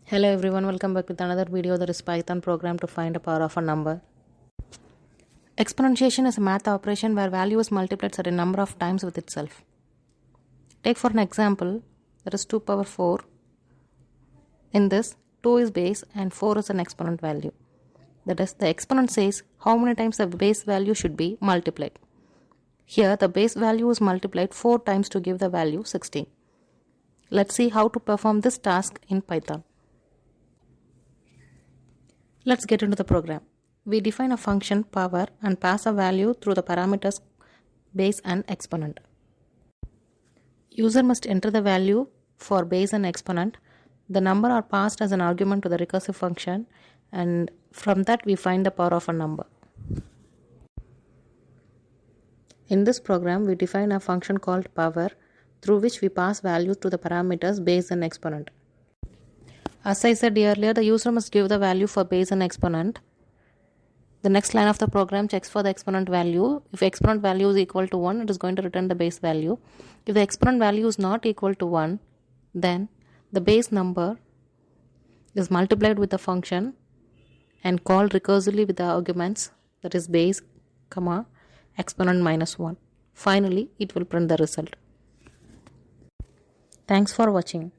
Hello everyone, welcome back with another video that is Python program to find the power of a number. Exponentiation is a math operation where value is multiplied certain number of times with itself. Take for an example, that is 2 power 4. In this, 2 is base and 4 is an exponent value. That is, the exponent says how many times the base value should be multiplied. Here, the base value is multiplied 4 times to give the value 16. Let's see how to perform this task in Python. Let's get into the program. We define a function power and pass a value through the parameters base and exponent. User must enter the value for base and exponent. The number are passed as an argument to the recursive function, and from that we find the power of a number. In this program, we define a function called power through which we pass values to the parameters base and exponent. As I said earlier, the user must give the value for base and exponent. The next line of the program checks for the exponent value. If exponent value is equal to 1, it is going to return the base value. If the exponent value is not equal to 1, then the base number is multiplied with the function and called recursively with the arguments, that is base, comma, exponent minus 1. Finally, it will print the result. Thanks for watching.